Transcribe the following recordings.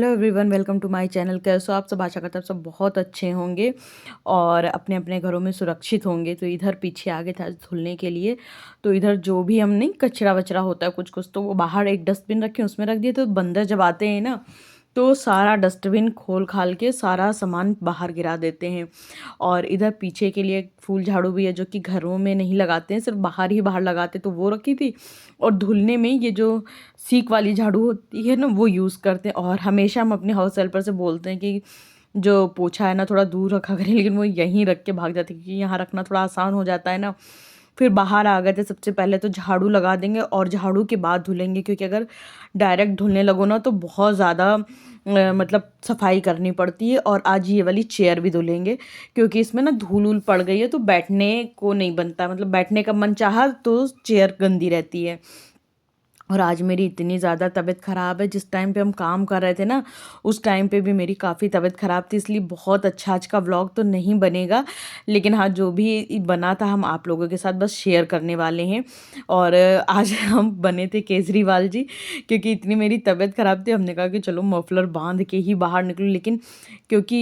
Hello everyone, welcome to my channel. कैसे हो आप सब? आशा करता हूँ सब बहुत अच्छे होंगे और अपने अपने घरों में सुरक्षित होंगे। तो इधर पीछे आगे था धुलने के लिए, तो इधर जो भी हम नहीं कचरा वचरा होता है कुछ कुछ, तो वो बाहर एक डस्टबिन रखे उसमें रख दिए। तो बंदर जब आते हैं ना, तो सारा डस्टबिन खोल खाल के सारा सामान बाहर गिरा देते हैं। और इधर पीछे के लिए एक फूल झाड़ू भी है जो कि घरों में नहीं लगाते हैं, सिर्फ बाहर ही बाहर लगाते, तो वो रखी थी। और धुलने में ये जो सीक वाली झाड़ू होती है ना, वो यूज़ करते हैं। और हमेशा हम अपने हाउस हेल्पर से बोलते हैं कि जो पोछा है ना थोड़ा दूर रखा करें, लेकिन वो यहीं रख के भाग जाते हैं क्योंकि यहाँ रखना थोड़ा आसान हो जाता है ना। फिर बाहर आ गए थे, सबसे पहले तो झाड़ू लगा देंगे और झाड़ू के बाद धुलेंगे, क्योंकि अगर डायरेक्ट धुलने लगो ना तो बहुत ज़्यादा मतलब सफाई करनी पड़ती है। और आज ये वाली चेयर भी धुलेंगे क्योंकि इसमें ना धूल उल पड़ गई है, तो बैठने को नहीं बनता, मतलब बैठने का मन चाहा तो चेयर गंदी रहती है। और आज मेरी इतनी ज़्यादा तबीयत ख़राब है, जिस टाइम पे हम काम कर रहे थे ना उस टाइम पे भी मेरी काफ़ी तबीयत ख़राब थी, इसलिए बहुत अच्छा आज का व्लॉग तो नहीं बनेगा। लेकिन हाँ, जो भी बना था हम आप लोगों के साथ बस शेयर करने वाले हैं। और आज हम बने थे केजरीवाल जी, क्योंकि इतनी मेरी तबीयत ख़राब थी। हमने कहा कि चलो मफलर बांध के ही बाहर निकलो, लेकिन क्योंकि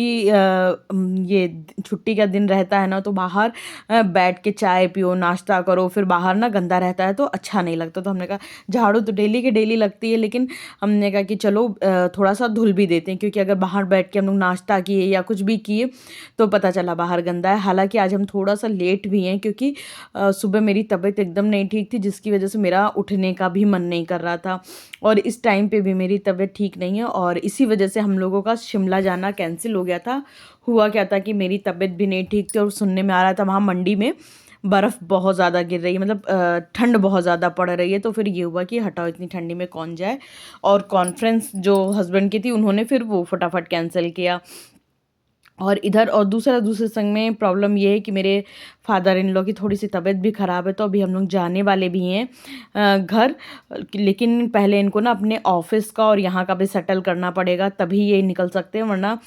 ये छुट्टी का दिन रहता है ना, तो बाहर बैठ के चाय पियो, नाश्ता करो, फिर बाहर ना गंदा रहता है तो अच्छा नहीं लगता। तो हमने कहा झाड़ू तो डेली की डेली लगती है, लेकिन हमने कहा कि चलो थोड़ा सा धुल भी देते हैं, क्योंकि अगर बाहर बैठ के हम लोग नाश्ता किए या कुछ भी किए तो पता चला बाहर गंदा है। हालांकि आज हम थोड़ा सा लेट भी हैं, क्योंकि सुबह मेरी तबीयत एकदम नहीं ठीक थी, जिसकी वजह से मेरा उठने का भी मन नहीं कर रहा था। और इस टाइम पे भी मेरी तबीयत ठीक नहीं है, और इसी वजह से हम लोगों का शिमला जाना कैंसिल हो गया था। हुआ क्या था कि मेरी तबीयत भी नहीं ठीक थी, और सुनने में आ रहा था वहाँ मंडी में बर्फ़ बहुत ज़्यादा गिर रही है, मतलब ठंड बहुत ज़्यादा पड़ रही है। तो फिर ये हुआ कि हटाओ, इतनी ठंडी में कौन जाए। और कॉन्फ्रेंस जो हस्बैंड की थी उन्होंने फिर वो फटाफट कैंसिल किया। और इधर और दूसरे संग में प्रॉब्लम ये है कि मेरे फादर इन लॉ की थोड़ी सी तबीयत भी ख़राब है, तो अभी हम लोग जाने वाले भी हैं घर। लेकिन पहले इनको ना अपने ऑफिस का और यहाँ का भी सेटल करना पड़ेगा, तभी ये निकल सकते हैं, वरना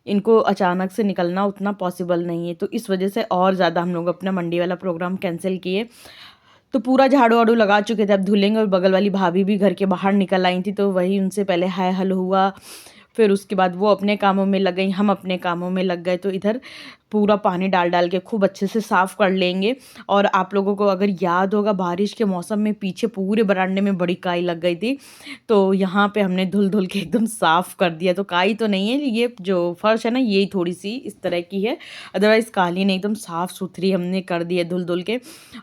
इनको अचानक से निकलना उतना पॉसिबल नहीं है। तो इस वजह से और ज़्यादा हम लोग अपना मंडी वाला प्रोग्राम कैंसिल किए। तो पूरा झाड़ू वाड़ू लगा चुके थे, अब धुलेंगे। और बगल वाली भाभी भी घर के बाहर निकल आई थी, तो वही उनसे पहले हाय हल हुआ। फिर उसके बाद वो अपने कामों में लग गई, हम अपने कामों में लग गए। तो इधर पूरा पानी डाल डाल के खूब अच्छे से साफ़ कर लेंगे। और आप लोगों को अगर याद होगा, बारिश के मौसम में पीछे पूरे बरामदे में बड़ी काई लग गई थी, तो यहाँ पे हमने धुल धुल के एकदम साफ़ कर दिया। तो काई तो नहीं है, ये जो फर्श है ना यही थोड़ी सी इस तरह की है, अदरवाइज़ काली नहीं, एकदम साफ़ सुथरी हमने कर दी है धुल धुल के।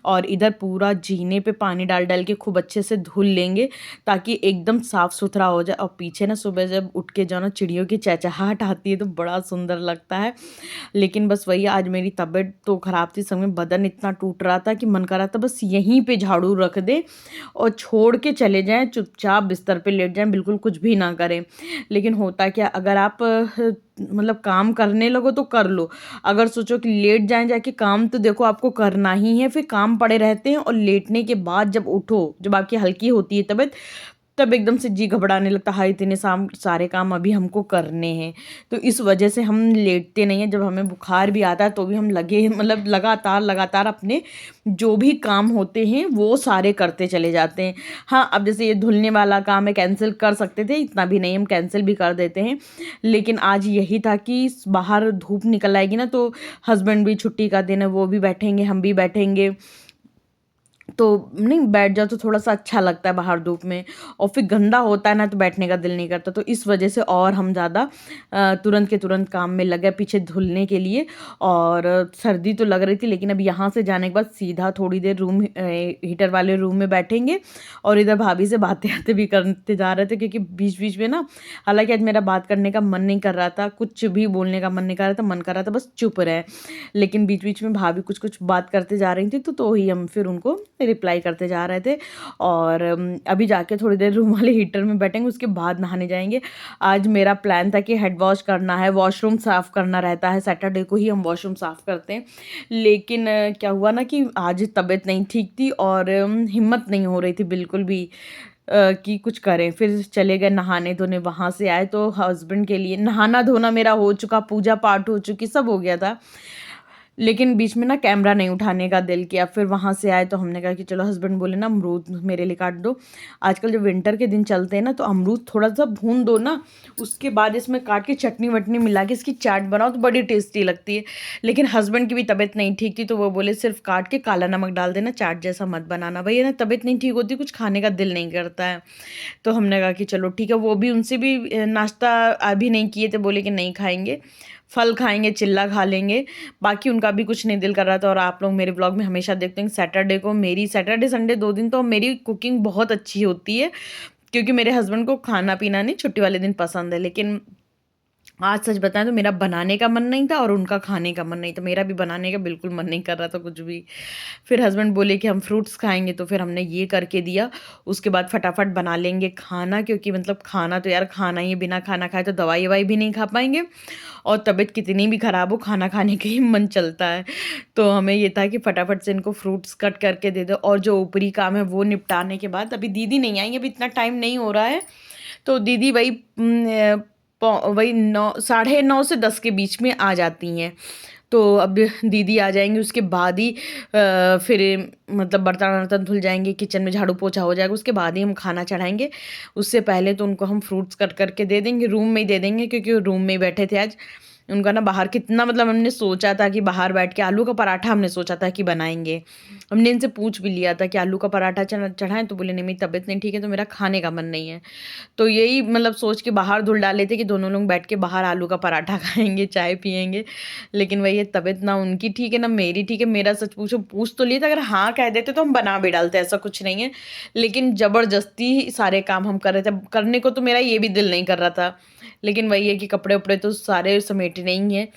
और इधर पूरा जीने पे पानी डाल डाल के खूब अच्छे से धुल लेंगे, ताकि एकदम साफ़ सुथरा हो जाए। और पीछे ना सुबह जब उठ के जाओ ना, चिड़ियों की चहचहाहट आती है तो बड़ा सुंदर लगता है। लेकिन बस वही, आज मेरी तबीयत तो ख़राब थी, समय बदन इतना टूट रहा था कि मन कर रहा था बस यहीं पे झाड़ू रख दे और छोड़ के चले जाएं, चुपचाप बिस्तर पे लेट जाएं, बिल्कुल कुछ भी ना करें। लेकिन होता क्या, अगर आप मतलब काम करने लगो तो कर लो, अगर सोचो कि लेट जाएं जाके काम, तो देखो आपको करना ही है, फिर काम पड़े रहते हैं। और लेटने के बाद जब उठो, जब आपकी हल्की होती है तबीयत, तब एकदम से जी घबराने लगता है, इतने सारे काम अभी हमको करने हैं। तो इस वजह से हम लेटते नहीं हैं। जब हमें बुखार भी आता है तो भी हम लगे, मतलब लगातार लगातार अपने जो भी काम होते हैं वो सारे करते चले जाते हैं। हाँ, अब जैसे ये धुलने वाला काम है, कैंसिल कर सकते थे, इतना भी नहीं, हम कैंसिल भी कर देते हैं। लेकिन आज यही था कि बाहर धूप निकल आएगी ना, तो हस्बैंड भी, छुट्टी का दिन है, वो भी बैठेंगे, हम भी बैठेंगे, तो नहीं बैठ जाओ तो थोड़ा सा अच्छा लगता है बाहर धूप में। और फिर गंदा होता है ना तो बैठने का दिल नहीं करता। तो इस वजह से और हम ज़्यादा तुरंत के तुरंत काम में लगे पीछे धुलने के लिए। और सर्दी तो लग रही थी, लेकिन अब यहाँ से जाने के बाद सीधा थोड़ी देर रूम हीटर वाले रूम में बैठेंगे। और इधर भाभी से बातें आते भी करते जा रहे थे, क्योंकि बीच बीच में ना, हालांकि आज मेरा बात करने का मन नहीं कर रहा था, कुछ भी बोलने का मन नहीं कर रहा था, मन कर रहा था बस चुप रहे। लेकिन बीच बीच में भाभी कुछ कुछ बात करते जा रही थी, तो ही हम फिर उनको रिप्लाई करते जा रहे थे। और अभी जाके थोड़ी देर रूम वाले हीटर में बैठेंगे, उसके बाद नहाने जाएंगे। आज मेरा प्लान था कि हेड वॉश करना है, वॉशरूम साफ़ करना रहता है, सैटरडे को ही हम वॉशरूम साफ़ करते हैं। लेकिन क्या हुआ ना कि आज तबीयत नहीं ठीक थी, और हिम्मत नहीं हो रही थी बिल्कुल भी कि कुछ करें। फिर चले गए नहाने धोने, वहाँ से आए तो हस्बैंड के लिए नहाना धोना मेरा हो चुका, पूजा पाठ हो चुकी, सब हो गया था। लेकिन बीच में ना कैमरा नहीं उठाने का दिल किया। फिर वहाँ से आए तो हमने कहा कि चलो, हस्बैंड बोले ना अमरूद मेरे लिए काट दो। आजकल जो विंटर के दिन चलते हैं ना, तो अमरूद थोड़ा सा भून दो ना, उसके बाद इसमें काट के चटनी वटनी मिला के इसकी चाट बनाओ तो बड़ी टेस्टी लगती है। लेकिन हस्बैंड की भी तबीयत नहीं ठीक थी, तो वो बोले सिर्फ काट के काला नमक डाल देना, चाट जैसा मत बनाना। भैया ना तबीयत नहीं ठीक होती, कुछ खाने का दिल नहीं करता है। तो हमने कहा कि चलो ठीक है। वो भी, उनसे भी नाश्ता अभी नहीं किए थे, बोले कि नहीं खाएंगे, फल खाएंगे, चिल्ला खा लेंगे। बाकी उनका भी कुछ नहीं दिल कर रहा था। और आप लोग मेरे ब्लॉग में हमेशा देखते हैं सैटरडे को, मेरी सैटरडे संडे 2 दिन तो मेरी कुकिंग बहुत अच्छी होती है, क्योंकि मेरे हस्बैंड को खाना पीना नहीं छुट्टी वाले दिन पसंद है। लेकिन आज सच बताएं तो मेरा बनाने का मन नहीं था और उनका खाने का मन नहीं था। मेरा भी बनाने का बिल्कुल मन नहीं कर रहा था कुछ भी। फिर हस्बैंड बोले कि हम फ्रूट्स खाएंगे, तो फिर हमने ये करके दिया। उसके बाद फटाफट बना लेंगे खाना, क्योंकि मतलब खाना तो यार खाना ही है, बिना खाना खाए तो दवाई ववाई भी नहीं खा पाएंगे। और तबीयत कितनी भी ख़राब हो, खाना खाने का ही मन चलता है। तो हमें ये था कि फटाफट से इनको फ्रूट्स कट करके दे दो, और जो ऊपरी काम है वो निपटाने के बाद, अभी दीदी नहीं आई, अभी इतना टाइम नहीं हो रहा है। तो दीदी वही 9, 9:30 से 10 के बीच में आ जाती हैं। तो अब दीदी आ जाएंगी, उसके बाद ही फिर मतलब बर्तन वर्तन धुल जाएंगे, किचन में झाड़ू पोछा हो जाएगा, उसके बाद ही हम खाना चढ़ाएंगे। उससे पहले तो उनको हम फ्रूट्स कट करके दे देंगे, रूम में ही दे देंगे, क्योंकि वो रूम में ही बैठे थे आज। उनका ना बाहर कितना, मतलब हमने सोचा था कि बाहर बैठ के आलू का पराठा हमने सोचा था कि बनाएंगे। हमने इनसे पूछ भी लिया था कि आलू का पराठा चढ़ाएं, तो बोले नहीं, मेरी तबीयत नहीं ठीक है, तो मेरा खाने का मन नहीं है। तो यही मतलब सोच के बाहर धुल डाले थे कि दोनों लोग बैठ के बाहर आलू का पराठा खाएंगे, चाय पियेंगे। लेकिन वही है, तबीयत ना उनकी ठीक है ना मेरी ठीक है। मेरा सच पूछ तो लिया था, अगर हाँ कह देते तो हम बना भी डालते, ऐसा कुछ नहीं है। लेकिन ज़बरदस्ती सारे काम हम कर रहे थे, करने को तो मेरा ये भी दिल नहीं कर रहा था। लेकिन वही है कि कपड़े उपड़े तो सारे समेटने ही हैं।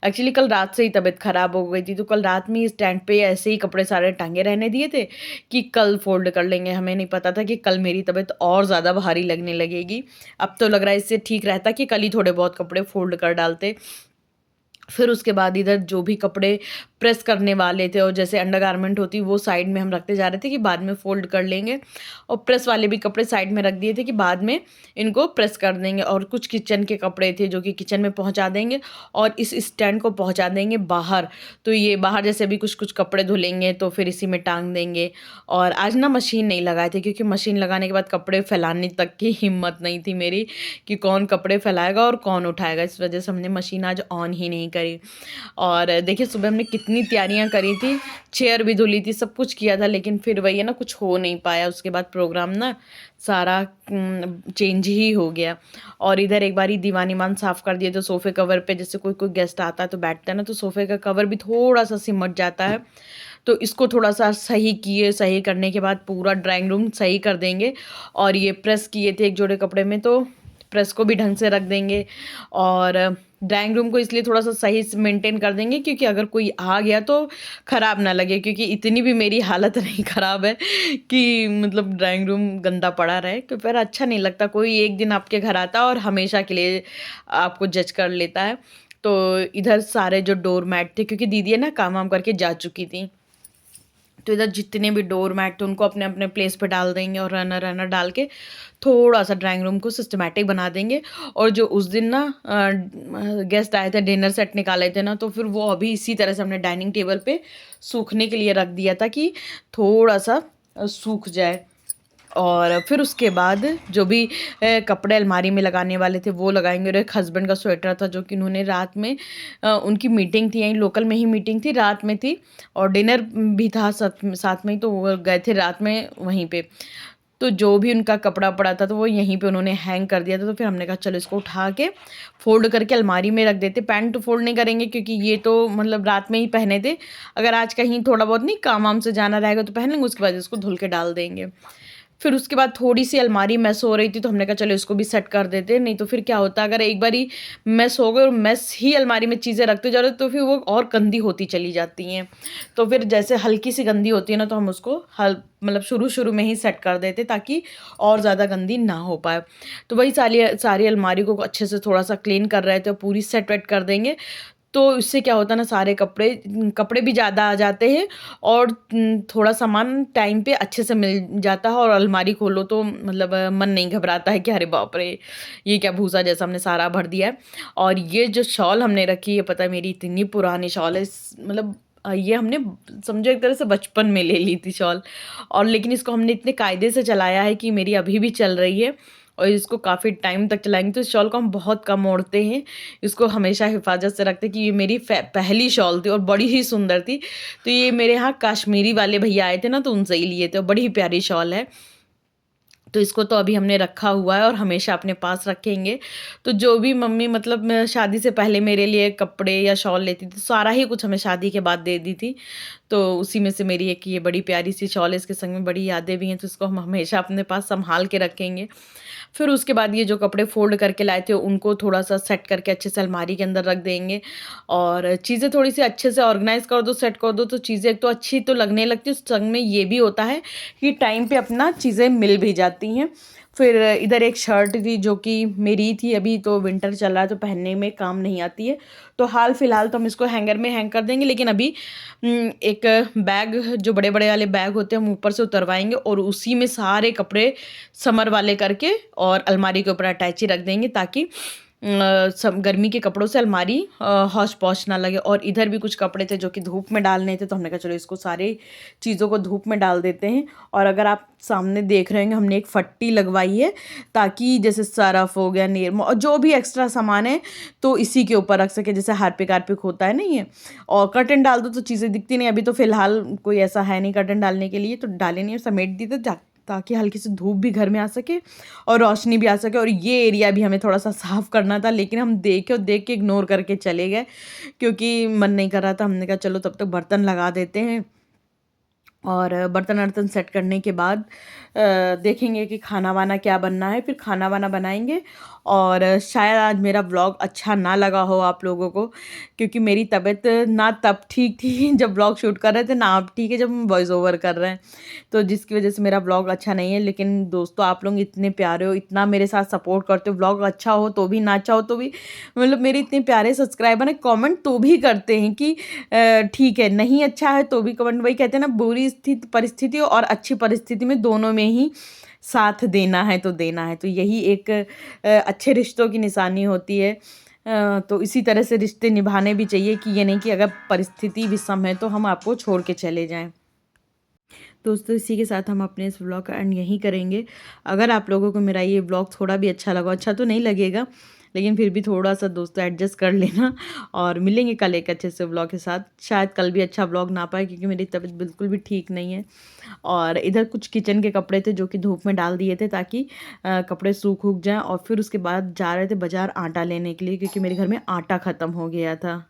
एक्चुअली कल रात से ही तबीयत ख़राब हो गई थी, तो कल रात में ही स्टैंड पे ऐसे ही कपड़े सारे टांगे रहने दिए थे कि कल फोल्ड कर लेंगे। हमें नहीं पता था कि कल मेरी तबीयत और ज़्यादा भारी लगने लगेगी। अब तो लग रहा है इससे ठीक रहता कि कल ही थोड़े बहुत कपड़े फोल्ड कर डालते। फिर उसके बाद इधर जो भी कपड़े प्रेस करने वाले थे, और जैसे अंडरगारमेंट होती वो साइड में हम रखते जा रहे थे कि बाद में फ़ोल्ड कर लेंगे, और प्रेस वाले भी कपड़े साइड में रख दिए थे कि बाद में इनको प्रेस कर देंगे। और कुछ किचन के कपड़े थे जो कि किचन में पहुंचा देंगे, और इस स्टैंड को पहुंचा देंगे बाहर। तो ये बाहर जैसे अभी कुछ कुछ कपड़े धुलेंगे तो फिर इसी में टांग देंगे। और आज ना मशीन नहीं लगाए थे, क्योंकि मशीन लगाने के बाद कपड़े फैलाने तक की हिम्मत नहीं थी मेरी कि कौन कपड़े फैलाएगा और कौन उठाएगा। इस वजह से हमने मशीन आज ऑन ही नहीं करी। और देखिए सुबह हमने कितनी तैयारियां करी थी, चेयर भी धुली थी, सब कुछ किया था, लेकिन फिर वही है ना, कुछ हो नहीं पाया। उसके बाद प्रोग्राम ना सारा चेंज ही हो गया। और इधर एक बारी दीवान ईमान साफ़ कर दिए, तो सोफ़े कवर पे जैसे कोई कोई गेस्ट आता है तो बैठता है ना, तो सोफ़े का कवर भी थोड़ा सा सिमट जाता है। तो इसको थोड़ा सा सही किए, सही करने के बाद पूरा ड्राइंग रूम सही कर देंगे। और ये प्रेस किए थे एक जोड़े कपड़े में, तो प्रेस को भी ढंग से रख देंगे। और ड्राइंग रूम को इसलिए थोड़ा सा सही से मेंटेन कर देंगे, क्योंकि अगर कोई आ गया तो ख़राब ना लगे, क्योंकि इतनी भी मेरी हालत नहीं ख़राब है कि मतलब ड्राइंग रूम गंदा पड़ा रहे। तो फिर अच्छा नहीं लगता, कोई एक दिन आपके घर आता है और हमेशा के लिए आपको जज कर लेता है। तो इधर सारे जो डोर मैट थे, क्योंकि दीदी है ना काम वाम करके जा चुकी थी, तो इधर जितने भी डोर मैट थे उनको अपने अपने प्लेस पे डाल देंगे, और रनर रनर डाल के थोड़ा सा ड्राइंग रूम को सिस्टमेटिक बना देंगे। और जो उस दिन ना गेस्ट आए थे, डिनर सेट निकाले थे ना, तो फिर वो अभी इसी तरह से हमने डाइनिंग टेबल पे सूखने के लिए रख दिया था कि थोड़ा सा सूख जाए। और फिर उसके बाद जो भी कपड़े अलमारी में लगाने वाले थे वो लगाएंगे। और एक हस्बैंड का स्वेटर था जो कि उन्होंने रात में उनकी मीटिंग थी, यहीं लोकल में ही मीटिंग थी, रात में थी, और डिनर भी था साथ साथ में ही, तो वो गए थे रात में वहीं पे। तो जो भी उनका कपड़ा पड़ा था तो वो यहीं पे उन्होंने हैंग कर दिया था। तो फिर हमने कहा चलो इसको उठा के फोल्ड करके अलमारी में रख देते। पैंट तो फोल्ड नहीं करेंगे, क्योंकि ये तो मतलब रात में ही पहने थे। अगर आज कहीं थोड़ा बहुत नहीं काम वाम से जाना रहेगा तो पहन लेंगे, उसके बाद इसको धुल के डाल देंगे। फिर उसके बाद थोड़ी सी अलमारी मैस हो रही थी, तो हमने कहा चलो इसको भी सेट कर देते, नहीं तो फिर क्या होता है अगर एक बारी मैस हो गए और मैस ही अलमारी में चीज़ें रखते जा रहे तो फिर वो और गंदी होती चली जाती हैं। तो फिर जैसे हल्की सी गंदी होती है ना, तो हम उसको मतलब शुरू शुरू में ही सेट कर देते ताकि और ज़्यादा गंदी ना हो पाए। तो वही सारी सारी अलमारी को अच्छे से थोड़ा सा क्लीन कर रहे थे, पूरी सेट वेट कर देंगे। तो इससे क्या होता है ना, सारे कपड़े कपड़े भी ज़्यादा आ जाते हैं और थोड़ा सामान टाइम पे अच्छे से मिल जाता है, और अलमारी खोलो तो मतलब मन नहीं घबराता है कि अरे बाप रे, ये क्या भूसा जैसा हमने सारा भर दिया है। और ये जो शॉल हमने रखी है, पता है मेरी इतनी पुरानी शॉल है, मतलब ये हमने समझो एक तरह से बचपन में ले ली थी शॉल, और लेकिन इसको हमने इतने कायदे से चलाया है कि मेरी अभी भी चल रही है, और इसको काफ़ी टाइम तक चलाएंगे। तो इस शॉल को हम बहुत कम ओढ़ते हैं, इसको हमेशा हिफाजत से रखते हैं कि ये मेरी पहली शॉल थी और बड़ी ही सुंदर थी। तो ये मेरे यहाँ कश्मीरी वाले भैया आए थे ना, तो उनसे ही लिए थे, और बड़ी ही प्यारी शॉल है। तो इसको तो अभी हमने रखा हुआ है और हमेशा अपने पास रखेंगे। तो जो भी मम्मी मतलब मैं शादी से पहले मेरे लिए कपड़े या शॉल लेती थी, सारा ही कुछ हमें शादी के बाद दे दी थी। तो उसी में से मेरी एक ये बड़ी प्यारी सी शॉल है, इसके संग में बड़ी यादें भी हैं, तो इसको हम हमेशा अपने पास संभाल के रखेंगे। फिर उसके बाद ये जो कपड़े फ़ोल्ड करके लाए थे, उनको थोड़ा-सा सेट करके अच्छे से अलमारी के अंदर रख देंगे, और चीज़ें थोड़ी-सी अच्छे से ऑर्गनाइज़ कर दो, सेट कर दो, तो चीज़ें एक तो अच्छी तो लगने लगती हैं, संग में ये भी होता है कि टाइम पे अपना चीज़ें मिल भी जाती हैं। फिर इधर एक शर्ट थी जो कि मेरी थी, अभी तो विंटर चल रहा है तो पहनने में काम नहीं आती है, तो हाल फिलहाल तो हम इसको हैंगर में हैंग कर देंगे। लेकिन अभी एक बैग, जो बड़े-बड़े वाले बैग होते हैं, हम ऊपर से उतरवाएँगे और उसी में सारे कपड़े समर वाले करके और अलमारी के ऊपर अटैची रख देंगे, ताकि सब गर्मी के कपड़ों से अलमारी हौच-पौच ना लगे। और इधर भी कुछ कपड़े थे जो कि धूप में डालने थे, तो हमने कहा चलो इसको सारे चीज़ों को धूप में डाल देते हैं। और अगर आप सामने देख रहे होंगे, हमने एक फट्टी लगवाई है, ताकि जैसे सर्फ़ हो गया, निरमा और जो भी एक्स्ट्रा सामान है, तो इसी के ऊपर रख सके, जैसे हार्पिक-वार्पिक होता है ना ये। और कर्टन डाल दो तो चीज़ें दिखती नहीं, अभी तो फ़िलहाल कोई ऐसा है नहीं कर्टन डालने के लिए, तो डाले नहीं, समेट दी तो ताकि हल्की सी धूप भी घर में आ सके और रोशनी भी आ सके। और ये एरिया भी हमें थोड़ा-सा साफ़ करना था, लेकिन हम देख के इग्नोर करके चले गए, क्योंकि मन नहीं कर रहा था। हमने कहा चलो तब तक बर्तन लगा देते हैं, और बर्तन-वर्तन सेट करने के बाद देखेंगे कि खाना-वाना क्या बनना है, फिर खाना-वाना बनाएँगे। और शायद आज मेरा व्लॉग अच्छा ना लगा हो आप लोगों को, क्योंकि मेरी तबीयत ना तब ठीक थी जब व्लॉग शूट कर रहे थे, ना अब ठीक है जब हम वॉइस ओवर कर रहे हैं। तो जिसकी वज़ह से मेरा व्लॉग अच्छा नहीं है। लेकिन दोस्तों, आप लोग इतने प्यारे हो, इतना मेरे साथ सपोर्ट करते हो, व्लॉग अच्छा हो तो भी, ना अच्छा हो तो भी, मतलब मेरे इतने प्यारे सब्सक्राइबर हैं, कमेंट तो भी करते हैं कि ठीक है, नहीं अच्छा है तो भी कमेंट। वही कहते हैं ना, बुरी परिस्थिति और अच्छी परिस्थिति में दोनों में ही साथ देना है तो देना है। तो यही एक अच्छे रिश्तों की निशानी होती है। तो इसी तरह से रिश्ते निभाने भी चाहिए, कि ये नहीं कि अगर परिस्थिति विषम है तो हम आपको छोड़ के चले जाएँ। दोस्तों, इसी के साथ हम अपने इस व्लॉग का एंड यहीं करेंगे। अगर आप लोगों को मेरा ये व्लॉग थोड़ा भी अच्छा लगा, अच्छा तो नहीं लगेगा, लेकिन फिर भी थोड़ा-सा दोस्तों एडजस्ट कर लेना, और मिलेंगे कल एक अच्छे से व्लॉग के साथ। शायद कल भी अच्छा व्लॉग ना पाए, क्योंकि मेरी तबीयत बिल्कुल भी ठीक नहीं है। और इधर कुछ किचन के कपड़े थे जो कि धूप में डाल दिए थे, ताकि कपड़े सूख-वूख जाएँ। और फिर उसके बाद जा रहे थे बाज़ार आटा लेने के लिए, क्योंकि मेरे घर में आटा ख़त्म हो गया था।